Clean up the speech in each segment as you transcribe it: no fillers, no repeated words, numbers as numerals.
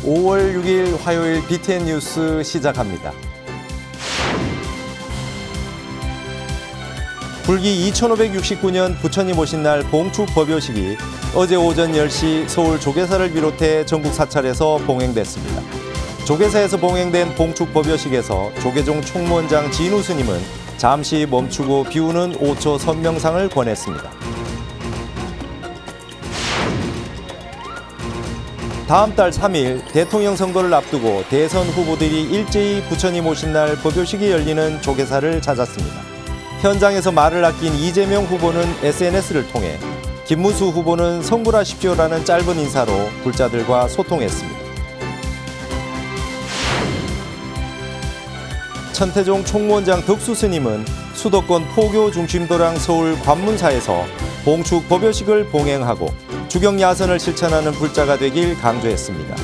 5월 6일 화요일 BTN 뉴스 시작합니다. 불기 2569년 부처님 오신 날 봉축 법요식이 어제 오전 10시 서울 조계사를 비롯해 전국 사찰에서 봉행됐습니다. 조계사에서 봉행된 봉축 법요식에서 조계종 총무원장 진우 스님은 잠시 멈추고 비우는 5초 선명상을 권했습니다. 다음 달 3일 대통령 선거를 앞두고 대선 후보들이 일제히 부처님 오신 날 법요식이 열리는 조계사를 찾았습니다. 현장에서 말을 아낀 이재명 후보는 SNS를 통해 김문수 후보는 성불하십시오라는 짧은 인사로 불자들과 소통했습니다. 천태종 총무원장 덕수 스님은 수도권 포교 중심도랑 서울 관문사에서 봉축 법요식을 봉행하고 주경 야선을 실천하는 불자가 되길 강조했습니다.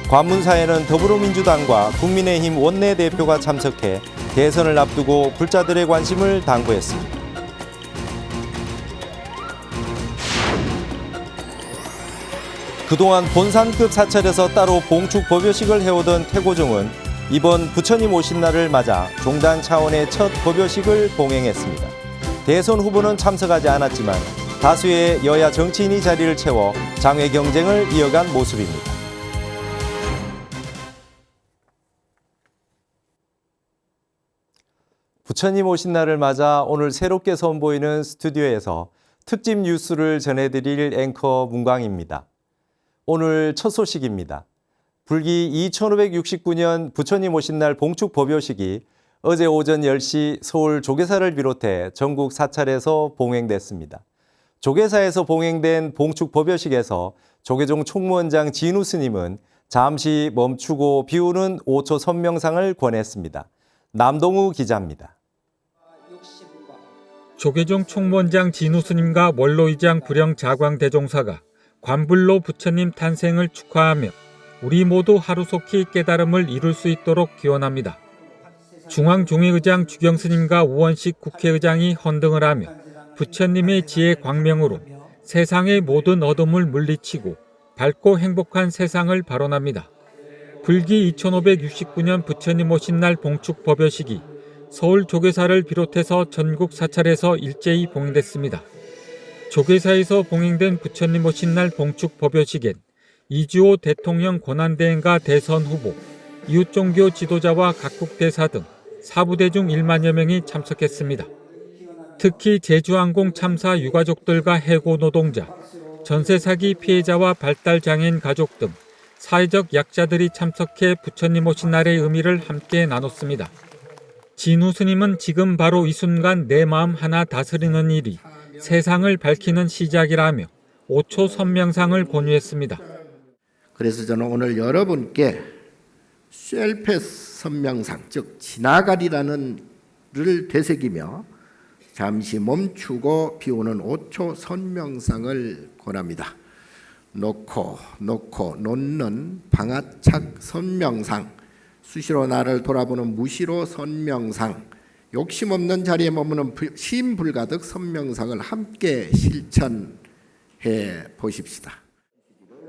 관문사에는 더불어민주당과 국민의힘 원내대표가 참석해 대선을 앞두고 불자들의 관심을 당부했습니다. 그동안 본산급 사찰에서 따로 봉축 법요식을 해오던 태고종은 이번 부처님 오신 날을 맞아 종단 차원의 첫 법요식을 봉행했습니다. 대선 후보는 참석하지 않았지만 다수의 여야 정치인이 자리를 채워 장외 경쟁을 이어간 모습입니다. 부처님 오신 날을 맞아 오늘 새롭게 선보이는 스튜디오에서 특집 뉴스를 전해드릴 앵커 문광입니다. 오늘 첫 소식입니다. 불기 2569년 부처님 오신 날 봉축 법요식이 어제 오전 10시 서울 조계사를 비롯해 전국 사찰에서 봉행됐습니다. 조계사에서 봉행된 봉축 법요식에서 조계종 총무원장 진우 스님은 잠시 멈추고 비우는 5초 선명상을 권했습니다. 남동우 기자입니다. 조계종 총무원장 진우 스님과 원로의장 불영 자광 대종사가 관불로 부처님 탄생을 축하하며 우리 모두 하루속히 깨달음을 이룰 수 있도록 기원합니다. 중앙종회의장 주경 스님과 우원식 국회의장이 헌등을 하며 부처님의 지혜 광명으로 세상의 모든 어둠을 물리치고 밝고 행복한 세상을 발언합니다. 불기 2569년 부처님 오신 날 봉축 법요식이 서울 조계사를 비롯해서 전국 사찰에서 일제히 봉행됐습니다. 조계사에서 봉행된 부처님 오신 날 봉축 법요식엔 이주호 대통령 권한대행과 대선 후보, 이웃종교 지도자와 각국 대사 등 사부대중 1만여 명이 참석했습니다. 특히 제주항공 참사 유가족들과 해고 노동자, 전세 사기 피해자와 발달장애인 가족 등 사회적 약자들이 참석해 부처님 오신 날의 의미를 함께 나눴습니다. 진우 스님은 지금 바로 이 순간 내 마음 하나 다스리는 일이 세상을 밝히는 시작이라며 5초 선명상을 권유했습니다. 그래서 저는 오늘 여러분께 셀패스 선명상, 즉 지나가리라는 를 되새기며 잠시 멈추고 비우는 5초 선명상을 권합니다. 놓고 놓는 방아착 선명상, 수시로 나를 돌아보는 무시로 선명상, 욕심 없는 자리에 머무는 시인불가득 선명상을 함께 실천해 보십시다.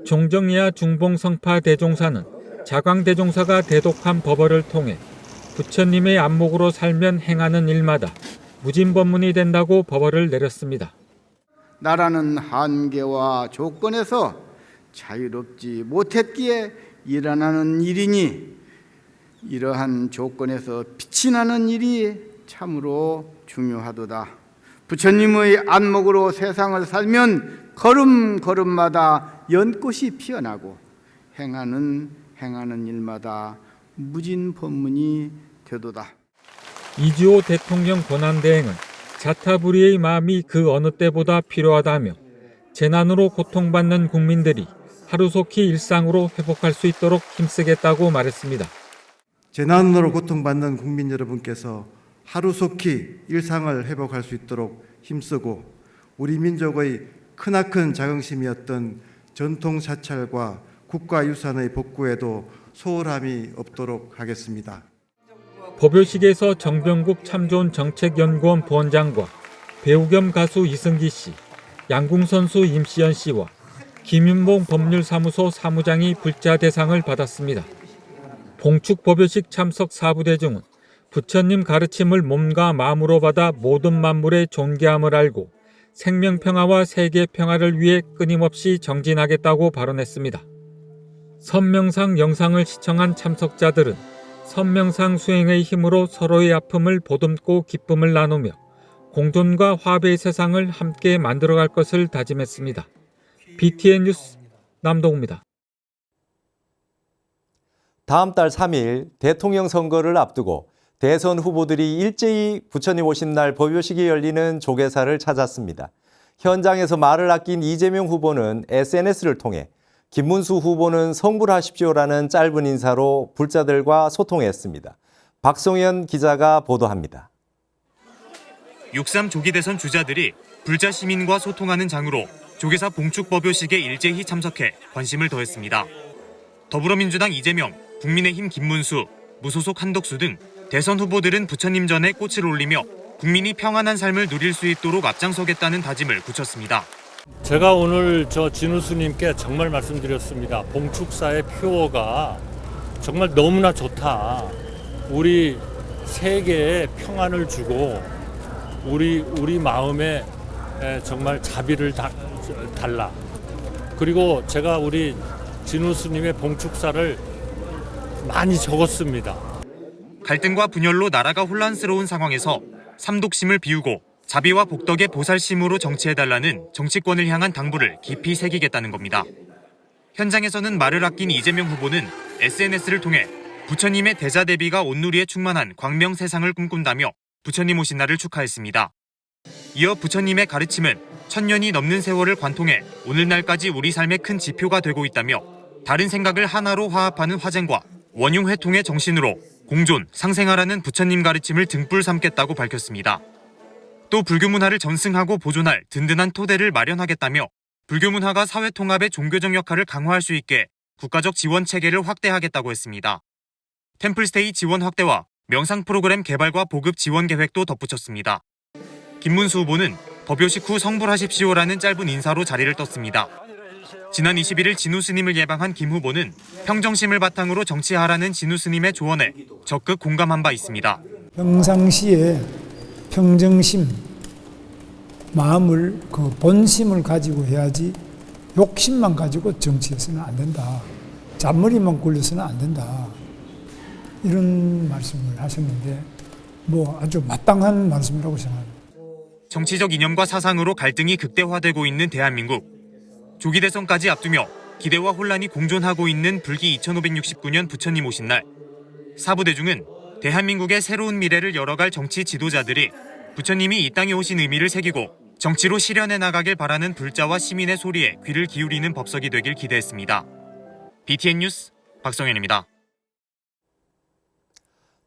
종정이야 중봉성파 대종사는 자광 대종사가 대독한 법어를 통해 부처님의 안목으로 살면 행하는 일마다 무진법문이 된다고 법어를 내렸습니다. 나라는 한계와 조건에서 자유롭지 못했기에 일어나는 일이니 이러한 조건에서 빛이 나는 일이 참으로 중요하도다. 부처님의 안목으로 세상을 살면 걸음걸음마다 연꽃이 피어나고 행하는 일마다 무진법문이 되도다. 이주호 대통령 권한대행은 자타불이의 마음이 그 어느 때보다 필요하다며 재난으로 고통받는 국민들이 하루속히 일상으로 회복할 수 있도록 힘쓰겠다고 말했습니다. 재난으로 고통받는 국민 여러분께서 하루속히 일상을 회복할 수 있도록 힘쓰고 우리 민족의 크나큰 자긍심이었던 전통 사찰과 국가유산의 복구에도 소홀함이 없도록 하겠습니다. 법요식에서 정병국 참좋은 정책연구원 부원장과 배우 겸 가수 이승기 씨, 양궁선수 임시연 씨와 김윤봉 법률사무소 사무장이 불자 대상을 받았습니다. 봉축 법요식 참석 4부대중은 부처님 가르침을 몸과 마음으로 받아 모든 만물의 존귀함을 알고 생명평화와 세계평화를 위해 끊임없이 정진하겠다고 발언했습니다. 선명상 영상을 시청한 참석자들은 선명상 수행의 힘으로 서로의 아픔을 보듬고 기쁨을 나누며 공존과 화합의 세상을 함께 만들어갈 것을 다짐했습니다. BTN 뉴스 남동우입니다. 다음 달 3일 대통령 선거를 앞두고 대선 후보들이 일제히 부처님 오신 날 법요식이 열리는 조계사를 찾았습니다. 현장에서 말을 아낀 이재명 후보는 SNS를 통해 김문수 후보는 성불하십시오라는 짧은 인사로 불자들과 소통했습니다. 박성현 기자가 보도합니다. 6.3 조기 대선 주자들이 불자 시민과 소통하는 장으로 조계사 봉축 법요식에 일제히 참석해 관심을 더했습니다. 더불어민주당 이재명, 국민의힘 김문수, 무소속 한덕수 등 대선 후보들은 부처님 전에 꽃을 올리며 국민이 평안한 삶을 누릴 수 있도록 앞장서겠다는 다짐을 굳혔습니다. 제가 오늘 진우 스님께 정말 말씀드렸습니다. 봉축사의 표어가 정말 너무나 좋다. 우리 세계에 평안을 주고 우리 마음에 정말 자비를 달라. 그리고 제가 우리 진우 스님의 봉축사를 많이 적었습니다. 갈등과 분열로 나라가 혼란스러운 상황에서 삼독심을 비우고 자비와 복덕의 보살심으로 정치해달라는 정치권을 향한 당부를 깊이 새기겠다는 겁니다. 현장에서는 말을 아낀 이재명 후보는 SNS를 통해 부처님의 대자 대비가 온누리에 충만한 광명 세상을 꿈꾼다며 부처님 오신 날을 축하했습니다. 이어 부처님의 가르침은 1000년이 넘는 세월을 관통해 오늘날까지 우리 삶의 큰 지표가 되고 있다며 다른 생각을 하나로 화합하는 화쟁과 원흉회통의 정신으로 공존, 상생하라는 부처님 가르침을 등불 삼겠다고 밝혔습니다. 또 불교 문화를 전승하고 보존할 든든한 토대를 마련하겠다며 불교 문화가 사회 통합의 종교적 역할을 강화할 수 있게 국가적 지원 체계를 확대하겠다고 했습니다. 템플스테이 지원 확대와 명상 프로그램 개발과 보급 지원 계획도 덧붙였습니다. 김문수 후보는 법요식 후 성불하십시오라는 짧은 인사로 자리를 떴습니다. 지난 21일 진우 스님을 예방한 김 후보는 평정심을 바탕으로 정치하라는 진우 스님의 조언에 적극 공감한 바 있습니다. 평상시에 평정심, 마음을 본심을 가지고 해야지 욕심만 가지고 정치해서는 안 된다. 잔머리만 굴려서는 안 된다. 이런 말씀을 하셨는데 아주 마땅한 말씀이라고 생각합니다. 정치적 이념과 사상으로 갈등이 극대화되고 있는 대한민국. 조기 대선까지 앞두며 기대와 혼란이 공존하고 있는 불기 2569년 부처님 오신 날. 사부대중은 대한민국의 새로운 미래를 열어갈 정치 지도자들이 부처님이 이 땅에 오신 의미를 새기고 정치로 실현해 나가길 바라는 불자와 시민의 소리에 귀를 기울이는 법석이 되길 기대했습니다. BTN 뉴스 박성현입니다.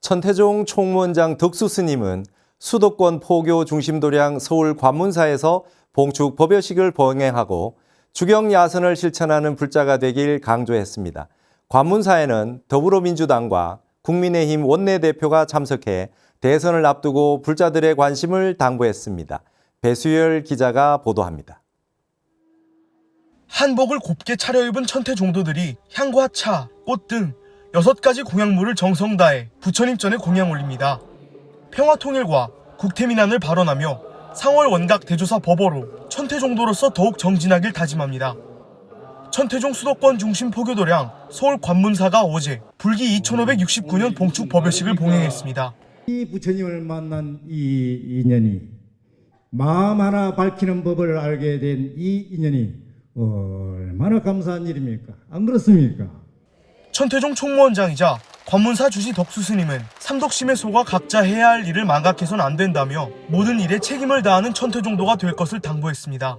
천태종 총무원장 덕수 스님은 수도권 포교 중심도량 서울 관문사에서 봉축 법요식을 봉행하고 주경 야선을 실천하는 불자가 되길 강조했습니다. 관문사에는 더불어민주당과 국민의힘 원내대표가 참석해 대선을 앞두고 불자들의 관심을 당부했습니다. 배수열 기자가 보도합니다. 한복을 곱게 차려입은 천태종도들이 향과 차, 꽃 등 6가지 공약물을 정성 다해 부처님 전에 공양 올립니다. 평화통일과 국태민안을 발언하며 상월 원각 대조사 법어로 천태종도로서 더욱 정진하길 다짐합니다. 천태종 수도권 중심 포교도량 서울 관문사가 어제 불기 2569년 봉축 법요식을 봉행했습니다. 이 부처님을 만난 이 인연이 마음 하나 밝히는 법을 알게 된 이 인연이 얼마나 감사한 일입니까? 안 그렇습니까? 천태종 총무원장이자 관문사 주지 덕수 스님은 삼독심에 속아 각자 해야 할 일을 망각해서는 안 된다며 모든 일에 책임을 다하는 천태종도가 될 것을 당부했습니다.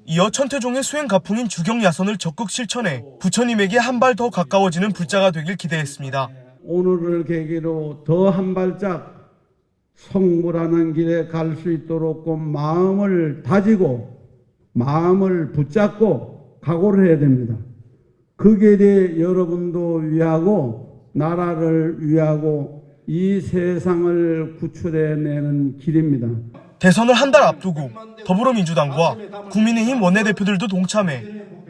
이어 천태종의 수행 가풍인 주경 야선을 적극 실천해 부처님에게 한 발 더 가까워지는 불자가 되길 기대했습니다. 오늘을 계기로 더 한 발짝 성불하는 길에 갈 수 있도록 마음을 다지고 마음을 붙잡고 각오를 해야 됩니다. 그 길에 여러분도 위하고 나라를 위하고 이 세상을 구출해내는 길입니다. 대선을 한 달 앞두고 더불어민주당과 국민의힘 원내대표들도 동참해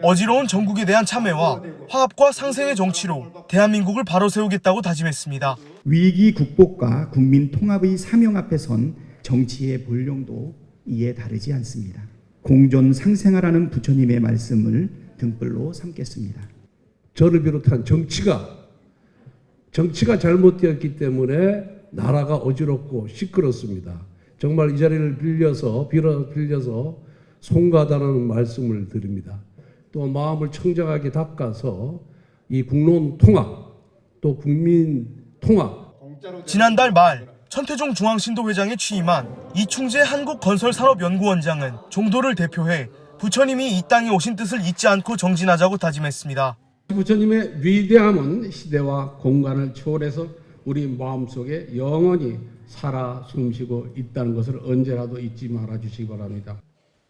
어지러운 전국에 대한 참회와 화합과 상생의 정치로 대한민국을 바로 세우겠다고 다짐했습니다. 위기 극복과 국민 통합의 사명 앞에 선 정치의 본령도 이에 다르지 않습니다. 공존 상생하라는 부처님의 말씀을 등불로 삼겠습니다. 저를 비롯한 정치가 잘못되었기 때문에 나라가 어지럽고 시끄럽습니다. 정말 이 자리를 빌려서 송가하다는 말씀을 드립니다. 또 마음을 청정하게 닦아서 이 국론 통합, 또 국민 통합. 지난달 말 천태종 중앙신도 회장에 취임한 이충재 한국건설산업연구원장은 종도를 대표해 부처님이 이 땅에 오신 뜻을 잊지 않고 정진하자고 다짐했습니다. 부처님의 위대함은 시대와 공간을 초월해서 우리 마음속에 영원히 살아 숨쉬고 있다는 것을 언제라도 잊지 말아 주시기 바랍니다.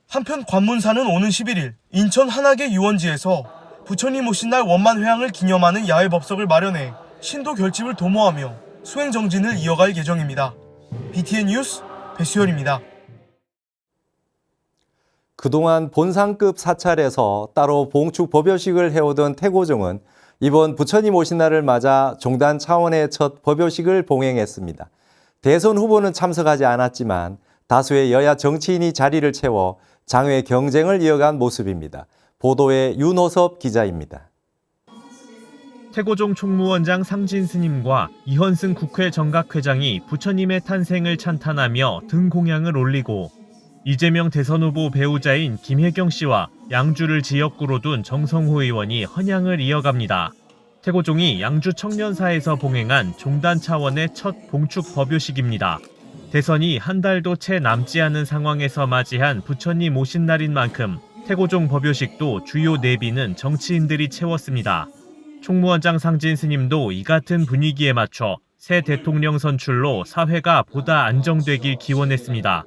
한편 관문사는 오는 11일 인천 한악의 유원지에서 부처님 오신 날 원만회항을 기념하는 야외 법석을 마련해 신도 결집을 도모하며 수행 정진을 이어갈 예정입니다. BTN 뉴스 배수열입니다. 그동안 본상급 사찰에서 따로 봉축 법요식을 해오던 태고종은 이번 부처님 오신 날을 맞아 종단 차원의 첫 법요식을 봉행했습니다. 대선 후보는 참석하지 않았지만 다수의 여야 정치인이 자리를 채워 장외 경쟁을 이어간 모습입니다. 보도에 윤호섭 기자입니다. 태고종 총무원장 상진 스님과 이헌승 국회 정각회장이 부처님의 탄생을 찬탄하며 등공양을 올리고 이재명 대선 후보 배우자인 김혜경 씨와 양주를 지역구로 둔 정성호 의원이 헌양을 이어갑니다. 태고종이 양주 청년사에서 봉행한 종단 차원의 첫 봉축 법요식입니다. 대선이 한 달도 채 남지 않은 상황에서 맞이한 부처님 오신 날인 만큼 태고종 법요식도 주요 내비는 정치인들이 채웠습니다. 총무원장 상진 스님도 이 같은 분위기에 맞춰 새 대통령 선출로 사회가 보다 안정되길 기원했습니다.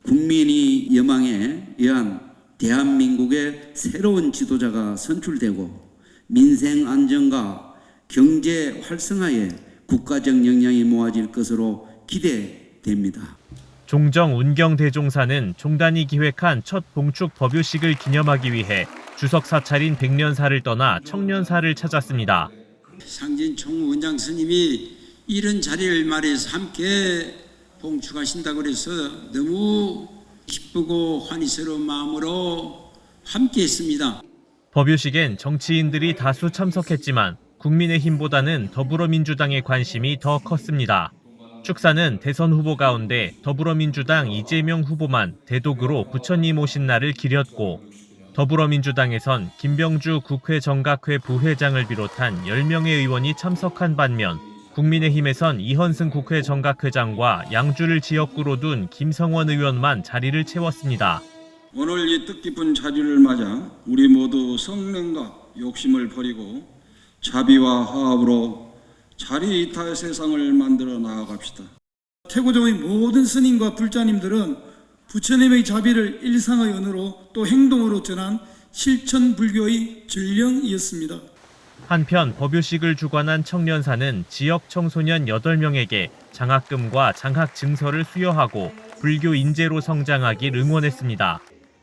국민이 여망에 의한 대한민국의 새로운 지도자가 선출되고 민생 안정과 경제 활성화에 국가적 역량이 모아질 것으로 기대됩니다. 종정 운경대종사는 종단이 기획한 첫 봉축 법요식을 기념하기 위해 주석 사찰인 백년사를 떠나 청년사를 찾았습니다. 상진 총무원장 스님이 이런 자리를 마련해서 함께 봉축하신다고 그래서 너무 기쁘고 환희스러운 마음으로 함께했습니다. 법요식엔 정치인들이 다수 참석했지만 국민의힘보다는 더불어민주당의 관심이 더 컸습니다. 축사는 대선 후보 가운데 더불어민주당 이재명 후보만 대독으로 부처님 오신 날을 기렸고 더불어민주당에선 김병주 국회 정각회 부회장을 비롯한 10명의 의원이 참석한 반면 국민의힘에선 이헌승 국회 정각회장과 양주를 지역구로 둔 김성원 의원만 자리를 채웠습니다. 오늘 이 뜻깊은 자리를 맞아 우리 모두 성능과 욕심을 버리고 자비와 화합으로 자리이탈 세상을 만들어 나아갑시다. 태고종의 모든 스님과 불자님들은 부처님의 자비를 일상의 언어로 또 행동으로 전한 실천 불교의 전령이었습니다. 한편 법요식을 주관한 청년사는 지역 청소년 8명에게 장학금과 장학 증서를 수여하고 불교 인재로 성장하길 응원했습니다.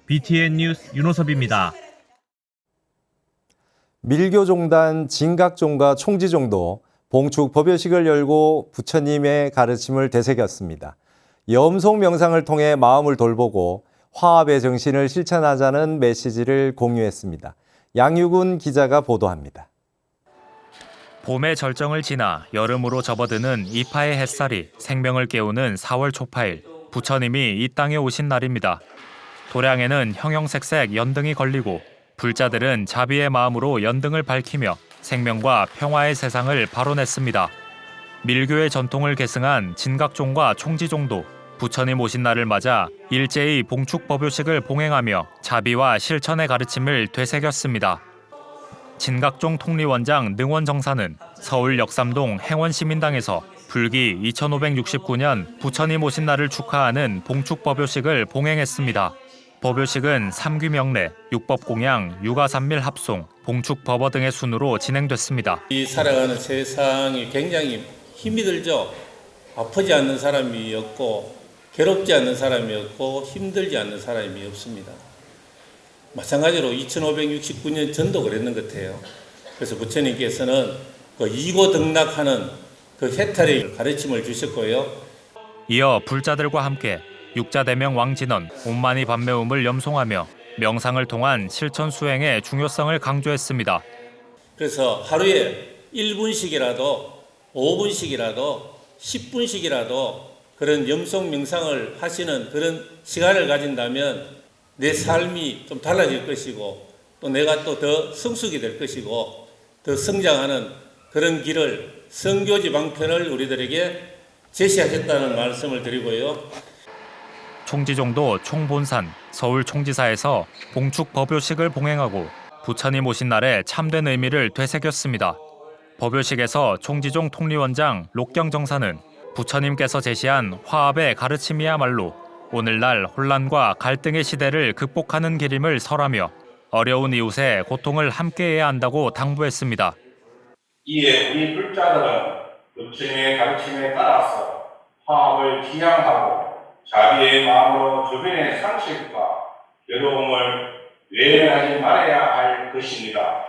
BTN 뉴스 윤호섭입니다. 밀교종단 진각종과 총지종도 봉축 법요식을 열고 부처님의 가르침을 되새겼습니다. 염송 명상을 통해 마음을 돌보고 화합의 정신을 실천하자는 메시지를 공유했습니다. 양유군 기자가 보도합니다. 봄의 절정을 지나 여름으로 접어드는 이파의 햇살이 생명을 깨우는 4월 초파일, 부처님이 이 땅에 오신 날입니다. 도량에는 형형색색 연등이 걸리고 불자들은 자비의 마음으로 연등을 밝히며 생명과 평화의 세상을 발원했습니다. 밀교의 전통을 계승한 진각종과 총지종도 부처님 오신 날을 맞아 일제히 봉축 법요식을 봉행하며 자비와 실천의 가르침을 되새겼습니다. 진각종 통리원장 능원정사는 서울 역삼동 행원시민당에서 불기 2569년 부처님 오신 날을 축하하는 봉축 법요식을 봉행했습니다. 법요식은 삼귀명례, 육법공양, 육아삼밀 합송, 봉축법어 등의 순으로 진행됐습니다. 이 살아가는 세상이 굉장히 힘이 들죠. 아프지 않는 사람이 없고 괴롭지 않는 사람이 없고 힘들지 않는 사람이 없습니다. 마찬가지로 2569년 전도 그랬는 것 같아요. 그래서 부처님께서는 그 이고 등락하는 그 해탈의 가르침을 주셨고요. 이어 불자들과 함께 육자대명 왕진원 온만이 반매움을 염송하며 명상을 통한 실천 수행의 중요성을 강조했습니다. 그래서 하루에 1분씩이라도 5분씩이라도 10분씩이라도 그런 염송 명상을 하시는 그런 시간을 가진다면 내 삶이 좀 달라질 것이고 또 내가 또 더 성숙이 될 것이고 더 성장하는 그런 길을 성교지 방편을 우리들에게 제시하셨다는 말씀을 드리고요. 총지종도 총본산 서울 총지사에서 봉축 법요식을 봉행하고 부처님 오신 날의 참된 의미를 되새겼습니다. 법요식에서 총지종 통리원장 록경정사는 부처님께서 제시한 화합의 가르침이야말로 오늘날 혼란과 갈등의 시대를 극복하는 길임을 설하며 어려운 이웃의 고통을 함께해야 한다고 당부했습니다. 이에 우리 불자들은 부처님의 가르침에 따라서 화합을 지향하고 자비의 마음으로 주변의 상실과 괴로움을 외면하지 말아야 할 것입니다.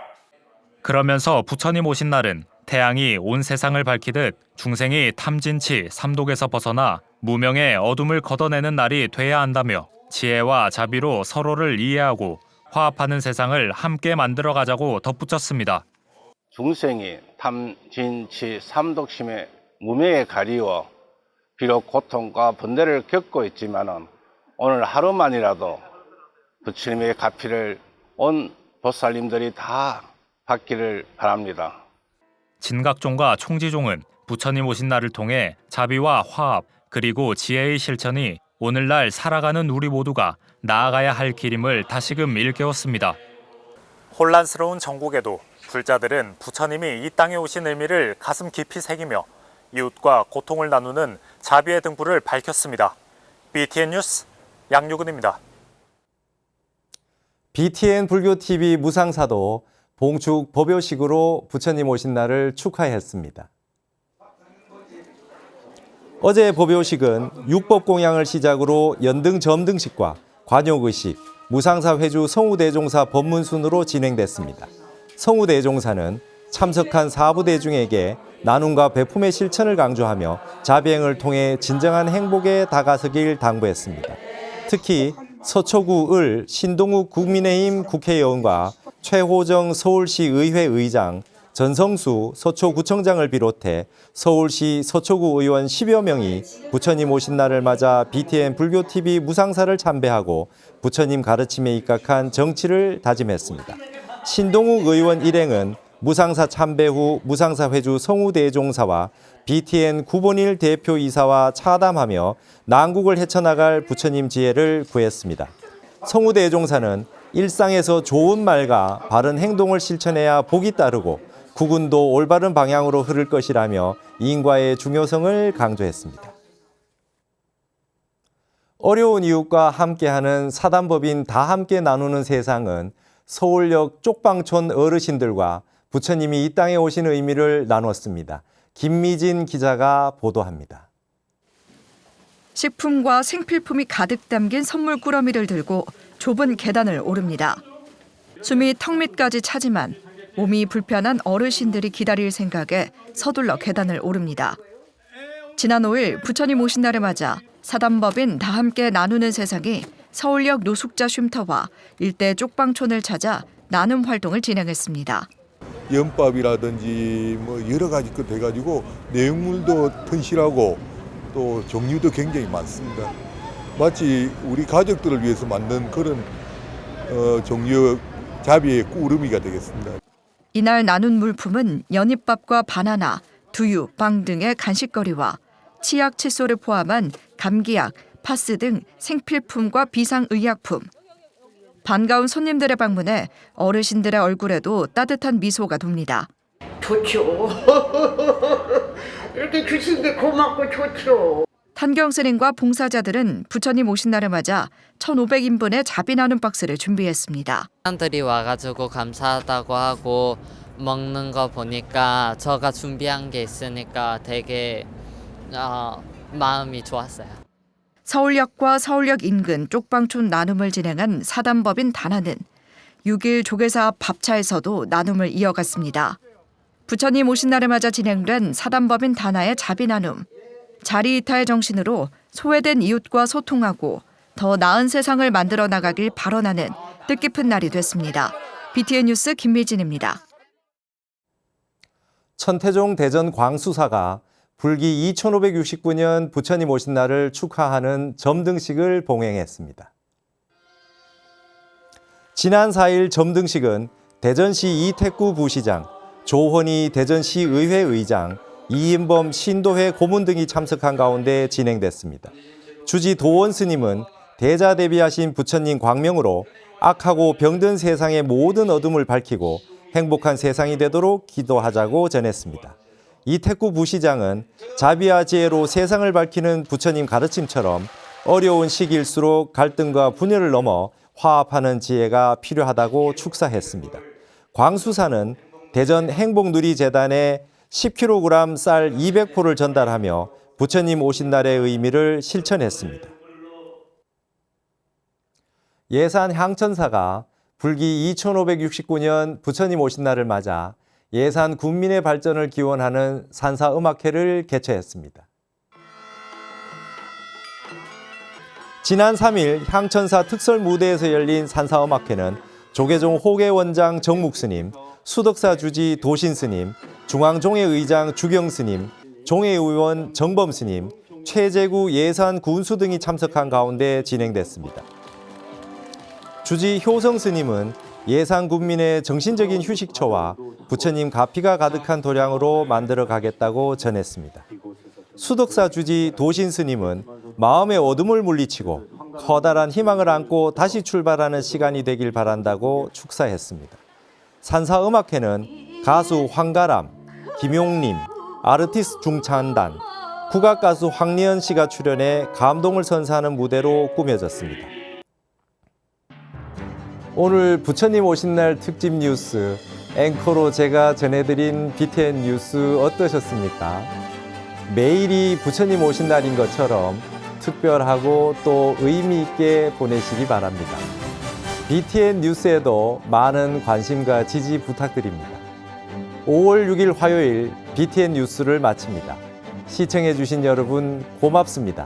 그러면서 부처님 오신 날은 태양이 온 세상을 밝히듯 중생이 탐진치 삼독에서 벗어나 무명의 어둠을 걷어내는 날이 돼야 한다며 지혜와 자비로 서로를 이해하고 화합하는 세상을 함께 만들어가자고 덧붙였습니다. 중생이 탐진치 삼독심에 무명에 가리워 비록 고통과 번뇌를 겪고 있지만은 오늘 하루만이라도 부처님의 가피를 온 보살님들이 다 받기를 바랍니다. 진각종과 총지종은 부처님 오신 날을 통해 자비와 화합 그리고 지혜의 실천이 오늘날 살아가는 우리 모두가 나아가야 할 길임을 다시금 일깨웠습니다. 혼란스러운 전국에도 불자들은 부처님이 이 땅에 오신 의미를 가슴 깊이 새기며 이웃과 고통을 나누는 자비의 등불을 밝혔습니다. BTN 뉴스 양유근입니다. BTN 불교TV 무상사도 봉축 법요식으로 부처님 오신 날을 축하했습니다. 어제 법요식은 육법공양을 시작으로 연등 점등식과 관욕의식, 무상사 회주 성우대종사 법문순으로 진행됐습니다. 성우대종사는 참석한 사부대중에게 나눔과 베품의 실천을 강조하며 자비행을 통해 진정한 행복에 다가서길 당부했습니다. 특히 서초구 을 신동욱 국민의힘 국회의원과 최호정 서울시 의회 의장, 전성수 서초구청장을 비롯해 서울시 서초구 의원 10여 명이 부처님 오신 날을 맞아 BTN 불교TV 무상사를 참배하고 부처님 가르침에 입각한 정치를 다짐했습니다. 신동욱 의원 일행은 무상사 참배 후 무상사 회주 성우대종사와 BTN 9번일 대표이사와 차담하며 난국을 헤쳐나갈 부처님 지혜를 구했습니다. 성우대종사는 일상에서 좋은 말과 바른 행동을 실천해야 복이 따르고 국운도 올바른 방향으로 흐를 것이라며 인과의 중요성을 강조했습니다. 어려운 이웃과 함께하는 사단법인 다 함께 나누는 세상은 서울역 쪽방촌 어르신들과 부처님이 이 땅에 오신 의미를 나눴습니다. 김미진 기자가 보도합니다. 식품과 생필품이 가득 담긴 선물 꾸러미를 들고 좁은 계단을 오릅니다. 숨이 턱 밑까지 차지만 몸이 불편한 어르신들이 기다릴 생각에 서둘러 계단을 오릅니다. 지난 5일 부처님 오신 날을 맞아 사단법인 다 함께 나누는 세상이 서울역 노숙자 쉼터와 일대 쪽방촌을 찾아 나눔 활동을 진행했습니다. 연밥이라든지 뭐 여러 가지 것 해가지고 내용물도 튼실하고 또 종류도 굉장히 많습니다. 마치 우리 가족들을 위해서 만든 그런 종류 자비의 꾸러미가 되겠습니다. 이날 나눈 물품은 연잎밥과 바나나, 두유, 빵 등의 간식거리와 치약, 칫솔을 포함한 감기약, 파스 등 생필품과 비상의약품. 반가운 손님들의 방문에 어르신들의 얼굴에도 따뜻한 미소가 돕니다. 좋죠. 이렇게 주신 게 고맙고 좋죠. 탄경 스님과 봉사자들은 부처님 오신 날을 맞아 1,500인분의 자비 나눔 박스를 준비했습니다. 사람들이 와가지고 감사하다고 하고 먹는 거 보니까 제가 준비한 게 있으니까 되게 마음이 좋았어요. 서울역과 서울역 인근 쪽방촌 나눔을 진행한 사단법인 다나는 6일 조계사 앞 밥차에서도 나눔을 이어갔습니다. 부처님 오신 날을 맞아 진행된 사단법인 다나의 자비 나눔. 자리이타의 정신으로 소외된 이웃과 소통하고 더 나은 세상을 만들어 나가길 발언하는 뜻깊은 날이 됐습니다. BTN 뉴스 김미진입니다. 천태종 대전 광수사가 불기 2569년 부처님 오신 날을 축하하는 점등식을 봉행했습니다. 지난 4일 점등식은 대전시 이택구 부시장, 조헌희 대전시의회 의장, 이인범 신도회 고문 등이 참석한 가운데 진행됐습니다. 주지 도원 스님은 대자 대비하신 부처님 광명으로 악하고 병든 세상의 모든 어둠을 밝히고 행복한 세상이 되도록 기도하자고 전했습니다. 이택구 부시장은 자비와 지혜로 세상을 밝히는 부처님 가르침처럼 어려운 시기일수록 갈등과 분열을 넘어 화합하는 지혜가 필요하다고 축사했습니다. 광수사는 대전 행복누리재단에 10kg 쌀 200포를 전달하며 부처님 오신 날의 의미를 실천했습니다. 예산 향천사가 불기 2569년 부처님 오신 날을 맞아 예산 군민의 발전을 기원하는 산사음악회를 개최했습니다. 지난 3일 향천사 특설 무대에서 열린 산사음악회는 조계종 호계원장 정묵스님, 수덕사 주지 도신스님, 중앙종회의장 주경스님, 종회의원 정범스님, 최재구 예산 군수 등이 참석한 가운데 진행됐습니다. 주지 효성스님은 예산 군민의 정신적인 휴식처와 부처님 가피가 가득한 도량으로 만들어 가겠다고 전했습니다. 수덕사 주지 도신스님은 마음의 어둠을 물리치고 커다란 희망을 안고 다시 출발하는 시간이 되길 바란다고 축사했습니다. 산사음악회는 가수 황가람, 김용림, 아르티스트 중창단, 국악가수 황리연 씨가 출연해 감동을 선사하는 무대로 꾸며졌습니다. 오늘 부처님 오신 날 특집 뉴스 앵커로 제가 전해드린 BTN 뉴스 어떠셨습니까? 매일이 부처님 오신 날인 것처럼 특별하고 또 의미 있게 보내시기 바랍니다. BTN 뉴스에도 많은 관심과 지지 부탁드립니다. 5월 6일 화요일 BTN 뉴스를 마칩니다. 시청해 주신 여러분 고맙습니다.